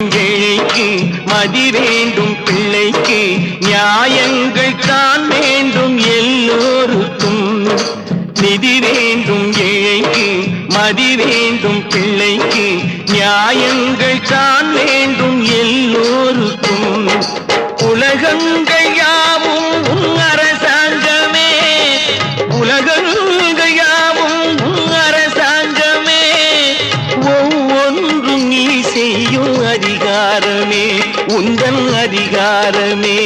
ஏழைக்கு மதி வேண்டும், பிள்ளைக்கு நியாயங்கள் தான் வேண்டும், எல்லோருக்கும் நிதி வேண்டும். ஏழைக்கு மதி வேண்டும், பிள்ளைக்கு நியாயங்கள் தான் வேண்டும், எல்லோருக்கும். உலகங்கள் யாவும் உன் அரசாங்கமே, உலகங்கள் யாவும் உன் அரசாங்கமே, ஒவ்வொன்றும் நீ செய்யும் அதிகாரமே உந்தன் அதிகாரமே.